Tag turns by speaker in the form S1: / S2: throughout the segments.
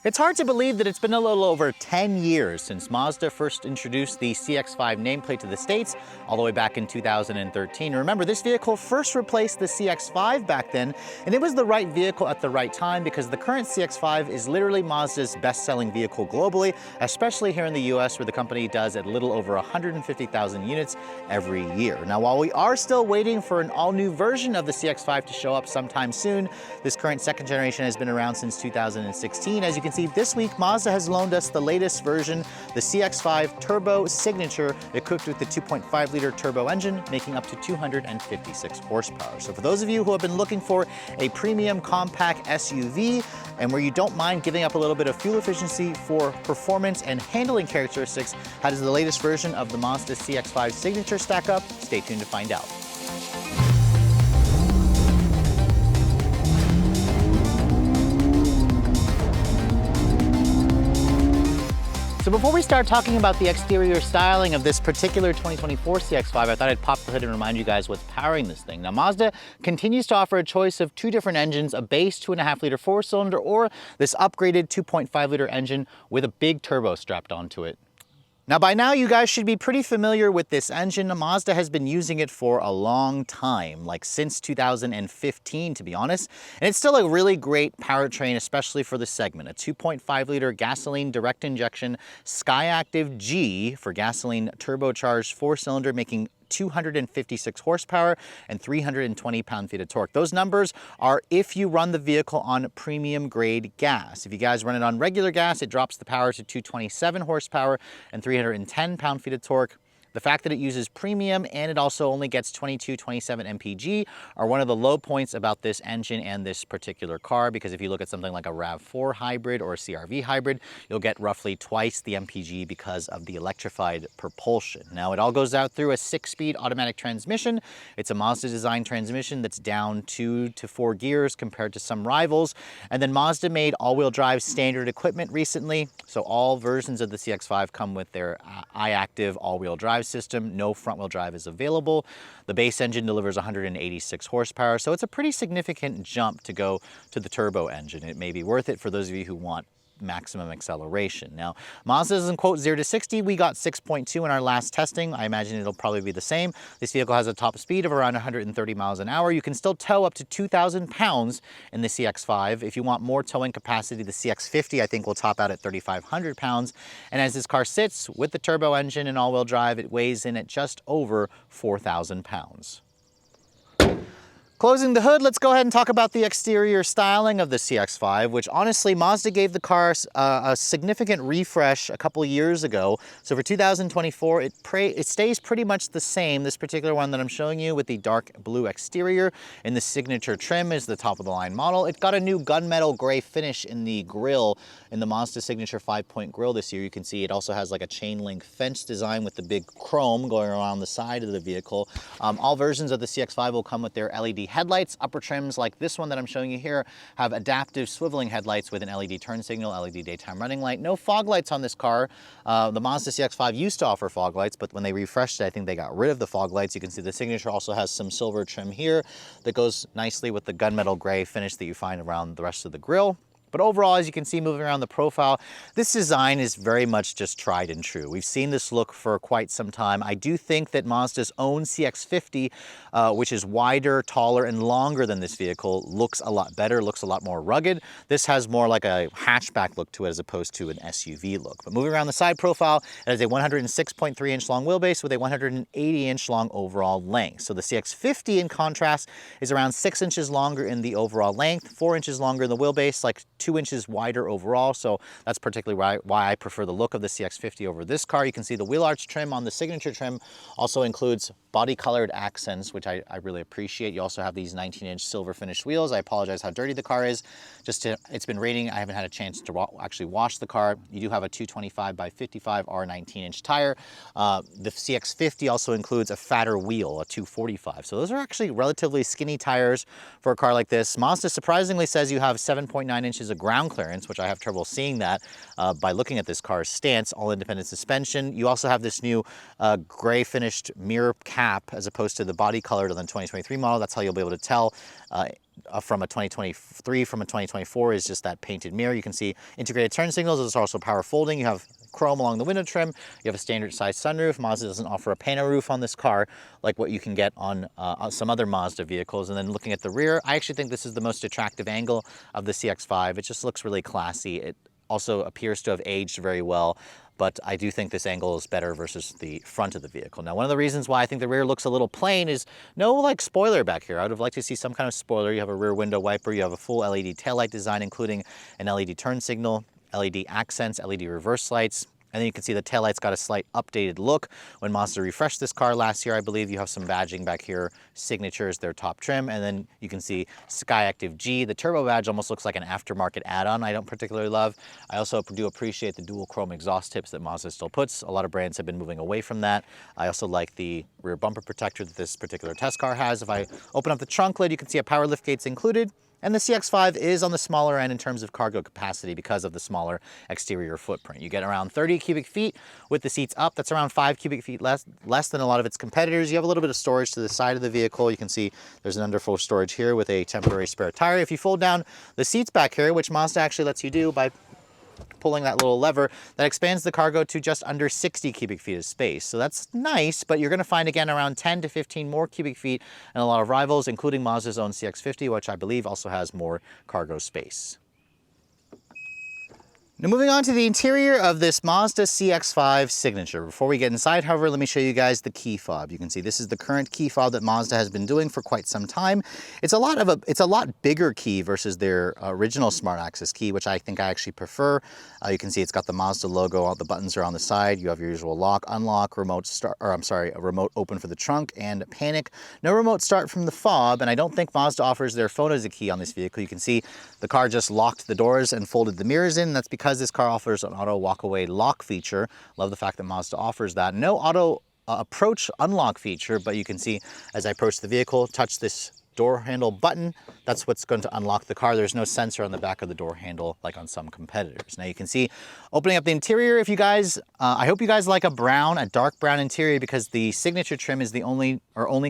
S1: It's hard to believe that it's been a little over 10 years since Mazda first introduced the CX-5 nameplate to the States, all the way back in 2013. Remember, this vehicle first replaced the CX-5 back then, and it was the right vehicle at the right time because the current CX-5 is literally Mazda's best-selling vehicle globally, especially here in the US, where the company does a little over 150,000 units every year. Now, while we are still waiting for an all-new version of the CX-5 to show up sometime soon, this current second generation has been around since 2016. As you can see, this week Mazda has loaned us the latest version, the CX-5 Turbo Signature, equipped with the 2.5-liter turbo engine, making up to 256 horsepower. So for those of you who have been looking for a premium compact SUV, and where you don't mind giving up a little bit of fuel efficiency for performance and handling characteristics, how does the latest version of the Mazda CX-5 Signature stack up? Stay tuned to find out. So before we start talking about the exterior styling of this particular 2024 CX-5, I thought I'd pop the hood and remind you guys what's powering this thing. Now, Mazda continues to offer a choice of two different engines, a base 2.5-liter four-cylinder or this upgraded 2.5-liter engine with a big turbo strapped onto it. Now, by now, you guys should be pretty familiar with this engine. Mazda has been using it for a long time, like since 2015, to be honest. And it's still a really great powertrain, especially for the segment. A 2.5-liter gasoline direct injection Skyactiv G for gasoline turbocharged four-cylinder, making 256 horsepower and 320 pound-feet of torque. Those numbers are if you run the vehicle on premium grade gas. If you guys run it on regular gas, it drops the power to 227 horsepower and 310 pound-feet of torque. The fact that it uses premium and it also only gets 2227 mpg are one of the low points about this engine and this particular car, because if you look at something like a RAV4 hybrid or a CR-V hybrid, you'll get roughly twice the mpg because of the electrified propulsion. Now, it all goes out through a 6-speed automatic transmission. It's a Mazda design transmission that's down 2 to 4 gears compared to some rivals. And then Mazda made all-wheel drive standard equipment recently, so all versions of the CX-5 come with their iActive all-wheel drive system. No front-wheel drive is available. The base engine delivers 186 horsepower, so it's a pretty significant jump to go to the turbo engine. It may be worth it for those of you who want maximum acceleration. Now, Mazda doesn't quote 0 to 60. We got 6.2 in our last testing. I imagine it'll probably be the same. This vehicle has a top speed of around 130 miles an hour. You can still tow up to 2,000 pounds in the CX-5. If you want more towing capacity, the CX-50 I think will top out at 3,500 pounds. And as this car sits with the turbo engine and all-wheel drive, it weighs in at just over 4,000 pounds. Closing the hood, let's go ahead and talk about the exterior styling of the CX-5, which honestly, Mazda gave the car a significant refresh a couple of years ago. So for 2024, it stays pretty much the same. This particular one that I'm showing you with the dark blue exterior and the signature trim is the top of the line model. It got a new gunmetal gray finish in the grille in the Mazda Signature 5-point grille this year. You can see it also has like a chain link fence design with the big chrome going around the side of the vehicle. All versions of the CX-5 will come with their LED headlights. Upper trims like this one that I'm showing you here have adaptive swiveling headlights with an LED turn signal, LED daytime running light. No fog lights on this car. The Mazda CX-5 used to offer fog lights, but when they refreshed it, I think they got rid of the fog lights. You can see the Signature also has some silver trim here that goes nicely with the gunmetal gray finish that you find around the rest of the grille. But overall, as you can see moving around the profile, this design is very much just tried and true. We've seen this look for quite some time. I do think that Mazda's own CX-50, which is wider, taller, and longer than this vehicle, looks a lot better, looks a lot more rugged. This has more like a hatchback look to it as opposed to an SUV look. But moving around the side profile, it has a 106.3-inch long wheelbase with a 180-inch long overall length. So the CX-50, in contrast, is around 6 inches longer in the overall length, 4 inches longer in the wheelbase, like 2 inches wider overall, so that's particularly why I prefer the look of the CX-50 over this car. You can see the wheel arch trim on the Signature trim also includes body colored accents, which I really appreciate. You also have these 19-inch silver finished wheels. I apologize how dirty the car is. It's been raining. I haven't had a chance to actually wash the car. You do have a 225 by 55 R19-inch tire. The CX-50 also includes a fatter wheel, a 245. So those are actually relatively skinny tires for a car like this. Mazda surprisingly says you have 7.9 inches of ground clearance, which I have trouble seeing that by looking at this car's stance. All independent suspension. You also have this new gray finished mirror cap as opposed to the body colored on the 2023 model. That's how you'll be able to tell from a 2023 from a 2024 is just that painted mirror. You can see integrated turn signals. There's also power folding. You have chrome along the window trim. You have a standard size sunroof. Mazda doesn't offer a pano roof on this car like what you can get on some other Mazda vehicles. And then looking at the rear, I actually think this is the most attractive angle of the CX-5. It just looks really classy. It also appears to have aged very well, but I do think this angle is better versus the front of the vehicle. Now, one of the reasons why I think the rear looks a little plain is no like spoiler back here. I would have liked to see some kind of spoiler. You have a rear window wiper, you have a full LED taillight design, including an LED turn signal, LED accents, LED reverse lights. And then you can see the taillight's got a slight updated look. When Mazda refreshed this car last year, I believe, you have some badging back here, signatures, their top trim, and then you can see Skyactiv G. The turbo badge almost looks like an aftermarket add-on I don't particularly love. I also do appreciate the dual chrome exhaust tips that Mazda still puts. A lot of brands have been moving away from that. I also like the rear bumper protector that this particular test car has. If I open up the trunk lid, you can see a power liftgate's included. And the CX-5 is on the smaller end in terms of cargo capacity because of the smaller exterior footprint. You get around 30 cubic feet with the seats up. That's around 5 cubic feet less than a lot of its competitors. You have a little bit of storage to the side of the vehicle. You can see there's an underfloor storage here with a temporary spare tire. If you fold down the seats back here, which Mazda actually lets you do by pulling that little lever, that expands the cargo to just under 60 cubic feet of space. So that's nice, but you're going to find again around 10 to 15 more cubic feet and a lot of rivals, including Mazda's own CX-50, which I believe also has more cargo space. Now moving on to the interior of this Mazda CX-5 Signature. Before we get inside, however, let me show you guys the key fob. You can see this is the current key fob that Mazda has been doing for quite some time. It's a lot bigger key versus their original Smart Access key, which I think I actually prefer. You can see it's got the Mazda logo. All the buttons are on the side. You have your usual lock, unlock, remote start, or I'm sorry, a remote open for the trunk and panic. No remote start from the fob, and I don't think Mazda offers their phone as a key on this vehicle. You can see the car just locked the doors and folded the mirrors in. That's because this car offers an auto walk-away lock feature. Love the fact that Mazda offers that. No auto approach unlock feature, but you can see as I approach the vehicle, touch this door handle button, that's what's going to unlock the car. There's no sensor on the back of the door handle like on some competitors. Now you can see opening up the interior, if you guys, I hope you guys like a dark brown interior, because the Signature trim is the only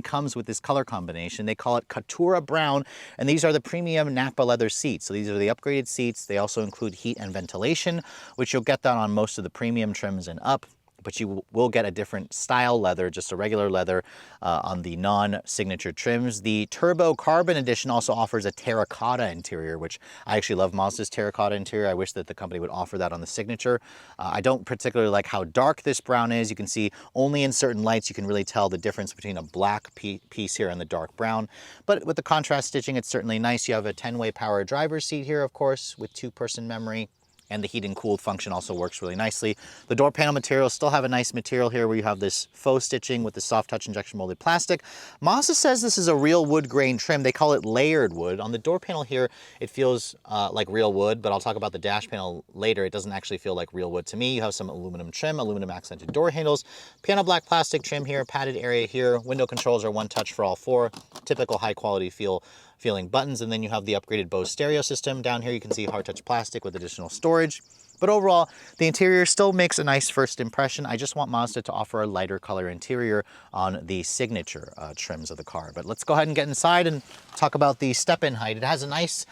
S1: comes with this color combination. They call it Catura Brown, and these are the premium Napa leather seats. So these are the upgraded seats. They also include heat and ventilation, which you'll get that on most of the premium trims and up. But you will get a different style leather, just a regular leather on the non-Signature trims. The Turbo Carbon Edition also offers a terracotta interior, which I actually love Mazda's terracotta interior. I wish that the company would offer that on the Signature. I don't particularly like how dark this brown is. You can see only in certain lights you can really tell the difference between a black piece here and the dark brown. But with the contrast stitching, it's certainly nice. You have a 10-way power driver's seat here, of course, with 2-person memory. And the heat and cooled function also works really nicely. The door panel materials still have a nice material here where you have this faux stitching with the soft touch injection molded plastic. Mazda says this is a real wood grain trim. They call it layered wood. On the door panel here, it feels like real wood, but I'll talk about the dash panel later. It doesn't actually feel like real wood to me. You have some aluminum trim, aluminum accented door handles, piano black plastic trim here, padded area here. Window controls are one touch for all 4. Typical high quality feeling buttons, and then you have the upgraded Bose stereo system. Down here you can see hard touch plastic with additional storage. But overall, the interior still makes a nice first impression. I just want Mazda to offer a lighter color interior on the Signature trims of the car. But let's go ahead and get inside and talk about the step-in height. It has a nice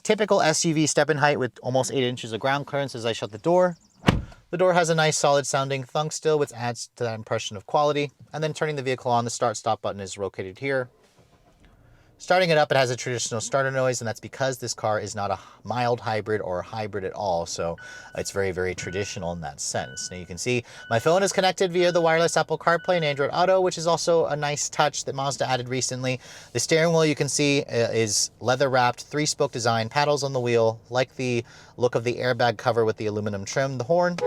S1: typical SUV step-in height with almost 8 inches of ground clearance as I shut the door. The door has a nice solid sounding thunk still, which adds to that impression of quality. And then turning the vehicle on, the start-stop button is located here. Starting it up, it has a traditional starter noise, and that's because this car is not a mild hybrid or a hybrid at all, so it's very, very traditional in that sense. Now you can see my phone is connected via the wireless Apple CarPlay and Android Auto, which is also a nice touch that Mazda added recently. The steering wheel, you can see, is leather-wrapped, 3-spoke design, paddles on the wheel, like the look of the airbag cover with the aluminum trim. The horn,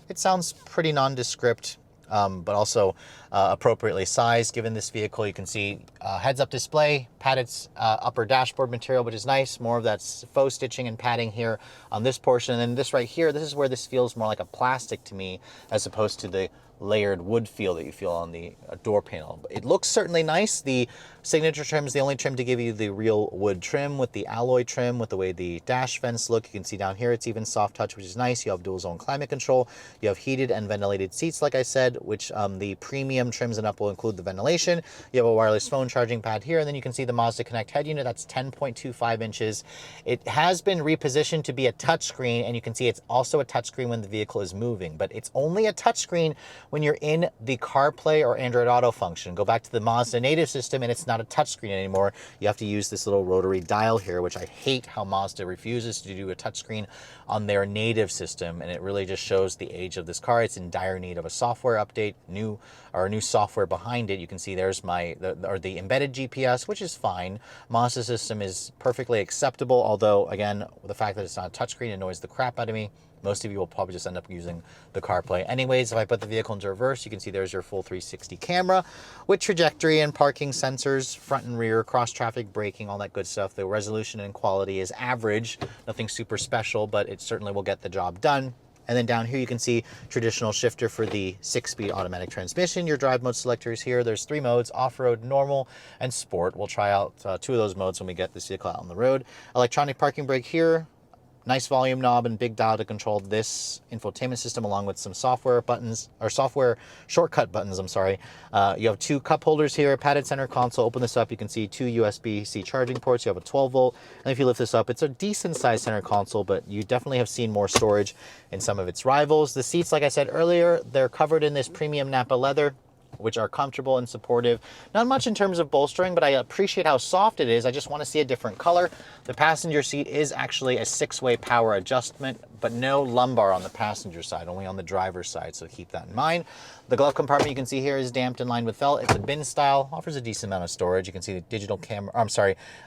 S1: it sounds pretty nondescript, but also appropriately sized given this vehicle. You can see heads-up display, padded upper dashboard material, which is nice. More of that faux stitching and padding here on this portion. And then this right here, this is where this feels more like a plastic to me as opposed to the layered wood feel that you feel on the door panel. It looks certainly nice. The signature trim is the only trim to give you the real wood trim with the alloy trim, with the way the dash vents look. You can see down here it's even soft touch, which is nice. You have dual zone climate control. You have heated and ventilated seats, like I said, which the premium trims and up will include the ventilation. You have a wireless phone charging pad here, and then you can see the Mazda Connect head unit. That's 10.25 inches. It has been repositioned to be a touchscreen, and you can see it's also a touchscreen when the vehicle is moving, but it's only a touchscreen when you're in the CarPlay or Android Auto function. Go back to the Mazda native system and it's not a touchscreen anymore. You have to use this little rotary dial here, which I hate how Mazda refuses to do a touchscreen on their native system, and it really just shows the age of this car. It's in dire need of a software update, new software behind it. You can see there's the embedded GPS, which is fine. Mazda system is perfectly acceptable, although again, the fact that it's not a touchscreen annoys the crap out of me. Most of you will probably just end up using the CarPlay. Anyways, if I put the vehicle into reverse, you can see there's your full 360 camera with trajectory and parking sensors, front and rear, cross-traffic braking, all that good stuff. The resolution and quality is average, nothing super special, but it certainly will get the job done. And then down here you can see traditional shifter for the 6-speed automatic transmission. Your drive mode selectors here. There's 3 modes: off-road, normal, and sport. We'll try out 2 of those modes when we get this vehicle out on the road. Electronic parking brake here. Nice volume knob and big dial to control this infotainment system, along with some software buttons, or software shortcut buttons, I'm sorry. You have 2 cup holders here, padded center console. Open this up, you can see 2 USB-C charging ports. You have a 12 volt, and if you lift this up, it's a decent sized center console, but you definitely have seen more storage in some of its rivals. The seats, like I said earlier, they're covered in this premium Napa leather, which are comfortable and supportive. Not much in terms of bolstering, but I appreciate how soft it is. I just want to see a different color. The passenger seat is actually a 6-way power adjustment, but no lumbar on the passenger side, only on the driver's side, so keep that in mind. The glove compartment you can see here is damped and lined with felt. It's a bin style, offers a decent amount of storage. You can see the digital camera,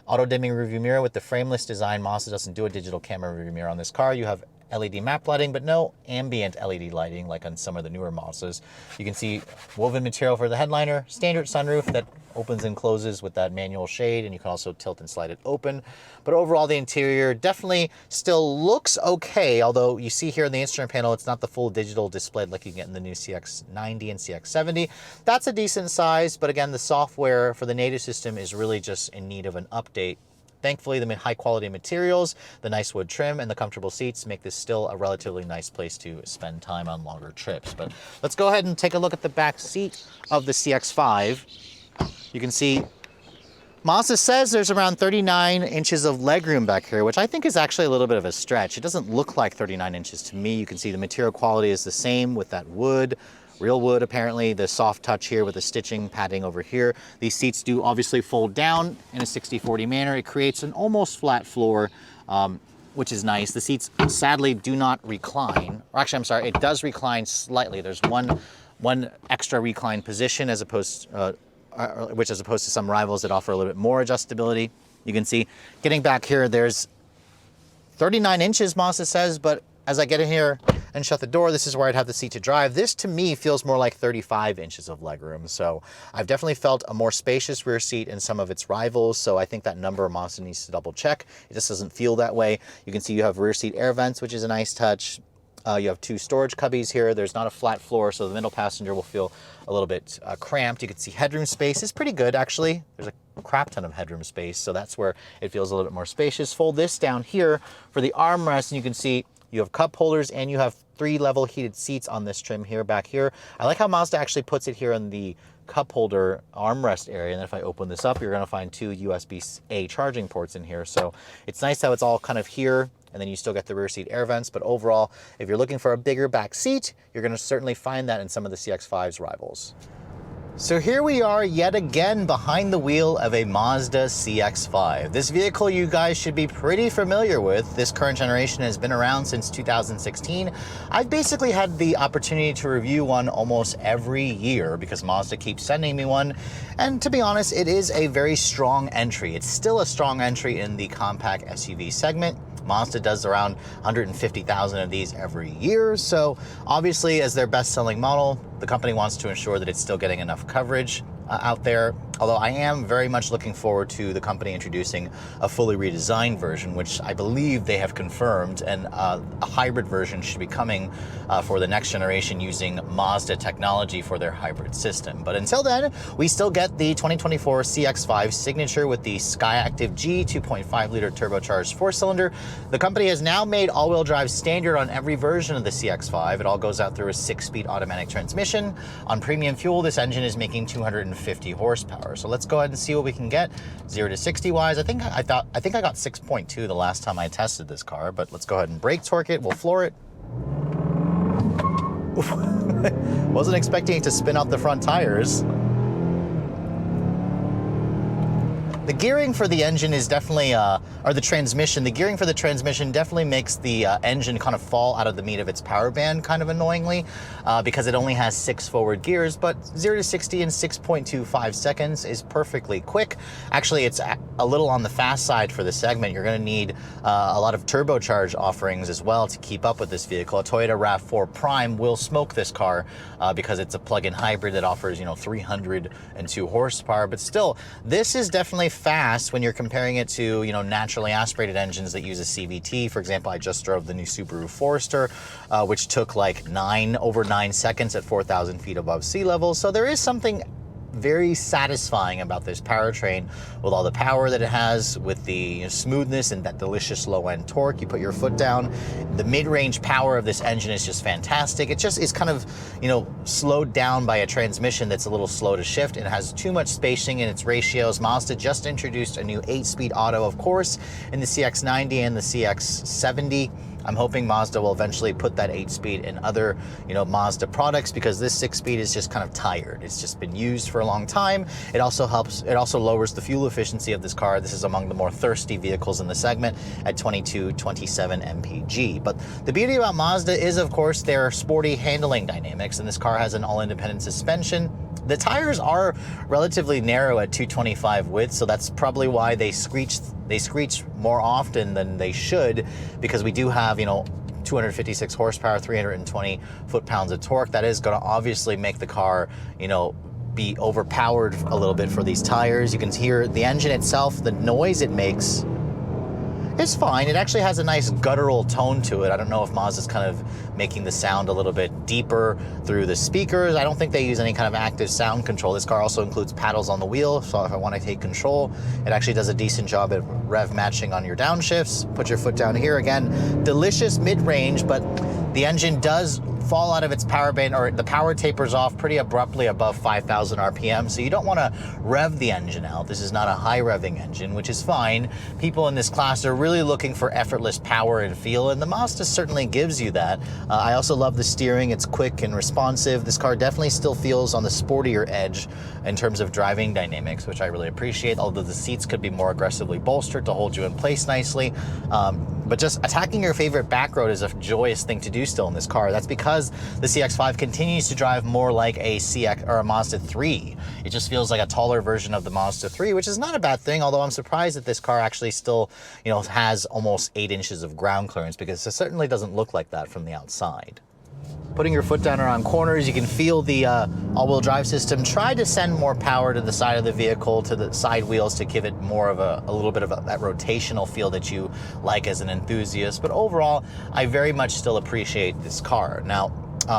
S1: auto dimming rearview mirror with the frameless design. Mazda doesn't do a digital camera rearview mirror on this car. You have LED map lighting, but no ambient LED lighting like on some of the newer Mazdas. You can see woven material for the headliner, standard sunroof that opens and closes with that manual shade, and you can also tilt and slide it open. But overall, the interior definitely still looks okay, although you see here in the instrument panel, it's not the full digital display like you get in the new CX-90 and CX-70. That's a decent size, but again, the software for the native system is really just in need of an update. Thankfully, the high quality materials, the nice wood trim, and the comfortable seats make this still a relatively nice place to spend time on longer trips. But let's go ahead and take a look at the back seat of the CX-5. You can see Mazda says there's around 39 inches of legroom back here, which I think is actually a little bit of a stretch. It doesn't look like 39 inches to me. You can see the material quality is the same with that wood. Real wood, apparently. The soft touch here with the stitching padding over here. These seats do obviously fold down in a 60/40 manner. It creates an almost flat floor, which is nice. The seats sadly do not recline. Or actually, I'm sorry, it does recline slightly. There's one extra recline position as opposed to some rivals that offer a little bit more adjustability. You can see, getting back here, there's 39 inches, Mazda says, but as I get in here and shut the door, this is where I'd have the seat to drive. This to me feels more like 35 inches of legroom. So I've definitely felt a more spacious rear seat in some of its rivals. So I think that number Mazda needs to double check. It just doesn't feel that way. You can see you have rear seat air vents, which is a nice touch. You have 2 storage cubbies here. There's not a flat floor, so the middle passenger will feel a little bit cramped. You can see headroom space is pretty good, actually. There's a crap ton of headroom space, so that's where it feels a little bit more spacious. Fold this down here for the armrest, and you can see you have cup holders and you have 3 level heated seats on this trim here, back here. I like how Mazda actually puts it here in the cup holder armrest area, and then if I open this up, you're going to find 2 USB-A charging ports in here. So it's nice how it's all kind of here, and then you still get the rear seat air vents. But overall, if you're looking for a bigger back seat, you're going to certainly find that in some of the CX-5's rivals. So here we are yet again behind the wheel of a Mazda CX-5. This vehicle you guys should be pretty familiar with. This current generation has been around since 2016. I've basically had the opportunity to review one almost every year because Mazda keeps sending me one. And to be honest, it is a very strong entry. It's still a strong entry in the compact SUV segment. Mazda does around 150,000 of these every year, so obviously as their best-selling model, the company wants to ensure that it's still getting enough coverage out there. Although I am very much looking forward to the company introducing a fully redesigned version, which I believe they have confirmed, and a hybrid version should be coming for the next generation using Mazda technology for their hybrid system. But until then, we still get the 2024 CX-5 signature with the Skyactiv G 2.5-liter turbocharged 4-cylinder. The company has now made all-wheel drive standard on every version of the CX-5. It all goes out through a 6-speed automatic transmission. On premium fuel, this engine is making 250 horsepower. So let's go ahead and see what we can get 0 to 60 wise. I think I got 6.2 the last time I tested this car, but let's go ahead and brake torque it. We'll floor it. Wasn't expecting it to spin out the front tires. The gearing for the engine is definitely, or the transmission, the gearing for the transmission definitely makes the engine kind of fall out of the meat of its power band kind of annoyingly, because it only has 6 forward gears, but 0 to 60 in 6.25 seconds is perfectly quick. Actually, it's a little on the fast side for the segment. You're going to need a lot of turbocharge offerings as well to keep up with this vehicle. A Toyota RAV4 Prime will smoke this car because it's a plug-in hybrid that offers, 302 horsepower, but still, this is definitely fast when you're comparing it to, naturally aspirated engines that use a CVT. For example, I just drove the new Subaru Forester, which took like over 9 seconds at 4,000 feet above sea level. So there is something very satisfying about this powertrain with all the power that it has, with the smoothness and that delicious low-end torque. You put your foot down, the mid-range power of this engine is just fantastic. It just is kind of, slowed down by a transmission that's a little slow to shift. It has too much spacing in its ratios. Mazda just introduced a new 8-speed auto, of course, in the CX-90 and the CX-70. I'm hoping Mazda will eventually put that 8-speed in other, Mazda products, because this 6-speed is just kind of tired. It's just been used for a long time. It also lowers the fuel efficiency of this car. This is among the more thirsty vehicles in the segment at 22-27 mpg. But the beauty about Mazda is, of course, their sporty handling dynamics, and this car has an all-independent suspension. The tires are relatively narrow at 225 width, so that's probably why they screech more often than they should, because we do have, 256 horsepower, 320 foot-pounds of torque. That is going to obviously make the car, be overpowered a little bit for these tires. You can hear the engine itself, the noise it makes is fine. It actually has a nice guttural tone to it. I don't know if Mazda's kind of making the sound a little bit deeper through the speakers. I don't think they use any kind of active sound control. This car also includes paddles on the wheel, so if I want to take control, it actually does a decent job at rev matching on your downshifts. Put your foot down here. Again, delicious mid-range, but the engine does fall out of its power band, or the power tapers off pretty abruptly above 5,000 RPM, so you don't want to rev the engine out. This is not a high revving engine, which is fine. People in this class are really looking for effortless power and feel, and the Mazda certainly gives you that. I also love the steering. It's quick and responsive. This car definitely still feels on the sportier edge in terms of driving dynamics, which I really appreciate, although the seats could be more aggressively bolstered to hold you in place nicely. But just attacking your favorite back road is a joyous thing to do still in this car. That's because the CX-5 continues to drive more like a CX or a Mazda 3. It just feels like a taller version of the Mazda 3, which is not a bad thing, although I'm surprised that this car actually still, has almost 8 inches of ground clearance, because it certainly doesn't look like that from the outside. Putting your foot down around corners, you can feel the all-wheel drive system try to send more power to the side of the vehicle, to the side wheels, to give it more of a little bit of that rotational feel that you like as an enthusiast. But overall, I very much still appreciate this car. Now,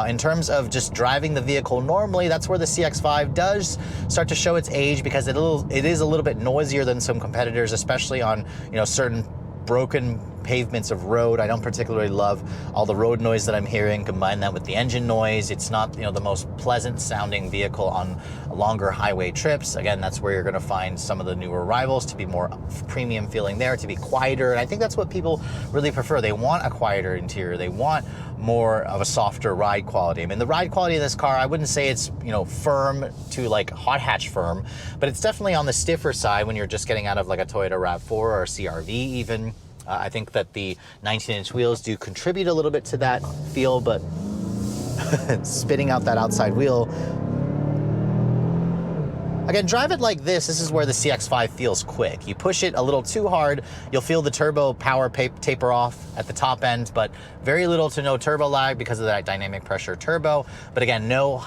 S1: in terms of just driving the vehicle normally, that's where the CX-5 does start to show its age, because it is a little bit noisier than some competitors, especially on certain broken pavements of road. I don't particularly love all the road noise that I'm hearing. Combine that with the engine noise, it's not the most pleasant sounding vehicle on longer highway trips. Again, that's where you're going to find some of the newer rivals to be more premium feeling there, to be quieter, and I think that's what people really prefer. They want a quieter interior. They want more of a softer ride quality. I mean, the ride quality of this car, I wouldn't say it's firm to like hot hatch firm, but it's definitely on the stiffer side when you're just getting out of like a Toyota RAV4 or a CR-V even. I think that the 19-inch wheels do contribute a little bit to that feel, but spitting out that outside wheel. Again, drive it like this. This is where the CX-5 feels quick. You push it a little too hard, you'll feel the turbo power taper off at the top end, but very little to no turbo lag because of that dynamic pressure turbo. But again, no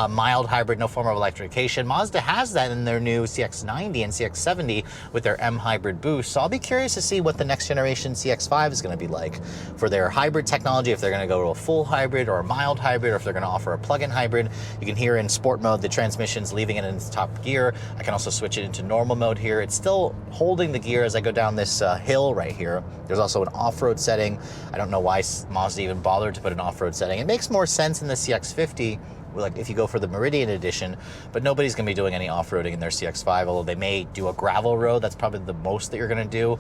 S1: mild hybrid, no form of electrification. Mazda has that in their new CX-90 and CX-70 with their M hybrid boost. So I'll be curious to see what the next generation CX-5 is going to be like for their hybrid technology, if they're going to go to a full hybrid or a mild hybrid, or if they're going to offer a plug-in hybrid. You can hear in sport mode the transmission's leaving it in its top gear. I can also switch it into normal mode here. It's still holding the gear as I go down this hill right here. There's also an off-road setting. I don't know why Mazda even bothered to put an off-road setting. It makes more sense in the CX-50, like if you go for the Meridian edition, but nobody's going to be doing any off-roading in their CX-5, although they may do a gravel road. That's probably the most that you're going to do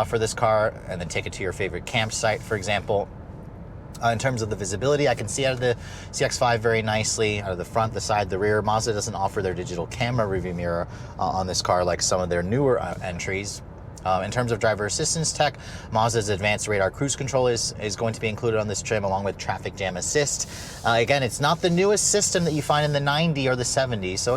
S1: for this car, and then take it to your favorite campsite, for example. In terms of the visibility, I can see out of the CX-5 very nicely, out of the front, the side, the rear. Mazda doesn't offer their digital camera rearview mirror on this car like some of their newer entries. In terms of driver assistance tech, Mazda's advanced radar cruise control is going to be included on this trim, along with traffic jam assist. Again, it's not the newest system that you find in the 90 or the 70. So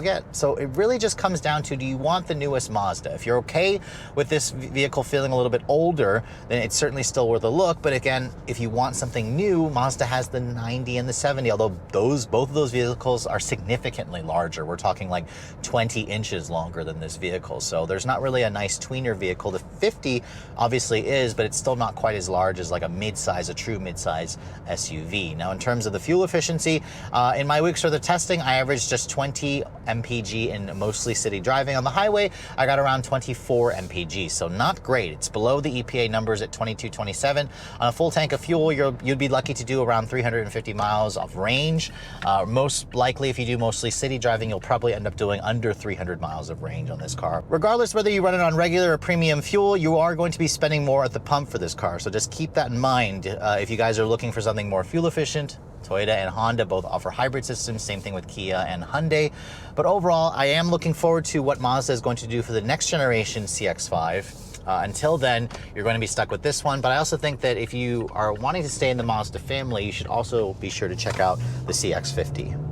S1: it really just comes down to, do you want the newest Mazda? If you're okay with this vehicle feeling a little bit older, then it's certainly still worth a look. But again, if you want something new, Mazda has the 90 and the 70, although both of those vehicles are significantly larger. We're talking like 20 inches longer than this vehicle. So there's not really a nice tweener vehicle. The 50 obviously is, but it's still not quite as large as like a true mid-size SUV. Now, in terms of the fuel efficiency, in my weeks worth of testing, I averaged just 20 mpg in mostly city driving. On the highway, I got around 24 mpg, so not great. It's below the EPA numbers at 22-27. On a full tank of fuel, you'd be lucky to do around 350 miles of range. Most likely, if you do mostly city driving, you'll probably end up doing under 300 miles of range on this car. Regardless whether you run it on regular or premium fuel, you are going to be spending more at the pump for this car, so just keep that in mind. If you guys are looking for something more fuel efficient, Toyota and Honda both offer hybrid systems, same thing with Kia and Hyundai. But overall, I am looking forward to what Mazda is going to do for the next generation CX-5. Until then, you're going to be stuck with this one. But I also think that if you are wanting to stay in the Mazda family, you should also be sure to check out the CX-50.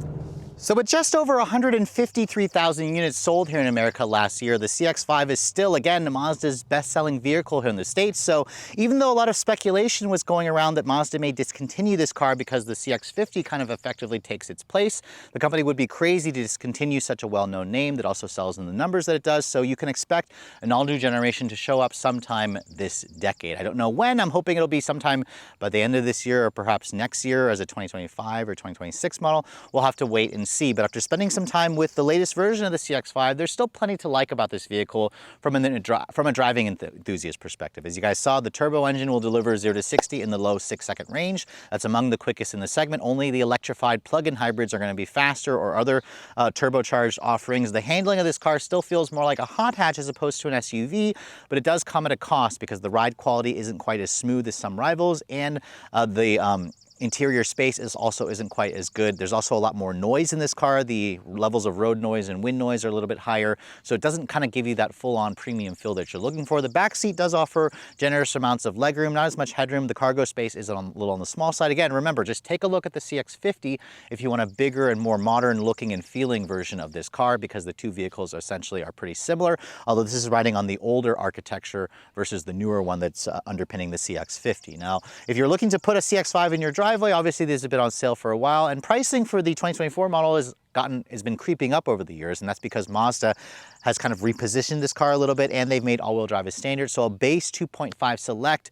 S1: So with just over 153,000 units sold here in America last year, the CX-5 is still, again, Mazda's best-selling vehicle here in the States. So even though a lot of speculation was going around that Mazda may discontinue this car because the CX-50 kind of effectively takes its place, the company would be crazy to discontinue such a well-known name that also sells in the numbers that it does. So you can expect an all-new generation to show up sometime this decade. I don't know when. I'm hoping it'll be sometime by the end of this year or perhaps next year as a 2025 or 2026 model. We'll have to wait and see. But after spending some time with the latest version of the CX-5, there's still plenty to like about this vehicle from a driving enthusiast perspective. As you guys saw, the turbo engine will deliver 0 to 60 in the low 6-second range. That's among the quickest in the segment. Only the electrified plug-in hybrids are going to be faster, or other turbocharged offerings. The handling of this car still feels more like a hot hatch as opposed to an SUV, but it does come at a cost because the ride quality isn't quite as smooth as some rivals, and the interior space isn't quite as good. There's also a lot more noise in this car. The levels of road noise and wind noise are a little bit higher, so it doesn't kind of give you that full-on premium feel that you're looking for. The back seat does offer generous amounts of legroom, not as much headroom. The cargo space is a little on the small side. Again, remember, just take a look at the CX-50 if you want a bigger and more modern looking and feeling version of this car, because the two vehicles essentially are pretty similar, although this is riding on the older architecture versus the newer one that's underpinning the CX-50. Now, if you're looking to put a CX-5 in your driveway, obviously this has been on sale for a while, and pricing for the 2024 model has been creeping up over the years, and that's because Mazda has kind of repositioned this car a little bit, and they've made all-wheel drive as standard. So a base 2.5 Select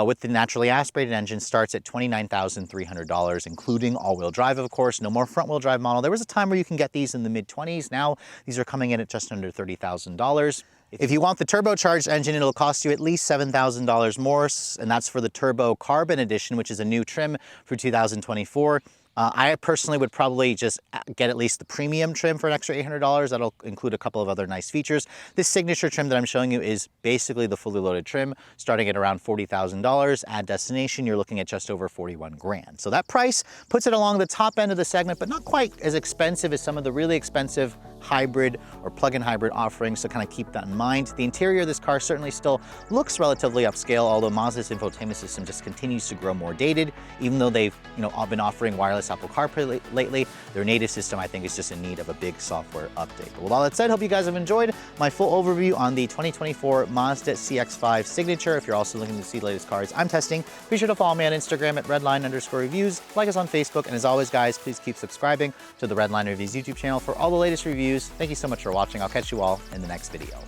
S1: with the naturally aspirated engine starts at $29,300, including all-wheel drive, of course. No more front-wheel drive model. There was a time where you can get these in the mid-20s. Now these are coming in at just under $30,000. If you want the turbocharged engine, it'll cost you at least $7,000 more, and that's for the Turbo Carbon Edition, which is a new trim for 2024. I personally would probably just get at least the premium trim for an extra $800. That'll include a couple of other nice features. This signature trim that I'm showing you is basically the fully loaded trim, starting at around $40,000. At destination, you're looking at just over 41 grand. So that price puts it along the top end of the segment, but not quite as expensive as some of the really expensive hybrid or plug-in hybrid offerings, so kind of keep that in mind. The interior of this car certainly still looks relatively upscale, although Mazda's infotainment system just continues to grow more dated. Even though they've all been offering wireless Apple CarPlay lately, their native system I think is just in need of a big software update. But with all that said, hope you guys have enjoyed my full overview on the 2024 Mazda CX-5 Signature. If you're also looking to see the latest cars I'm testing, be sure to follow me on Instagram at redline_reviews, like us on Facebook, and as always guys, please keep subscribing to the Redline Reviews YouTube channel for all the latest reviews. Thank you so much for watching. I'll catch you all in the next video.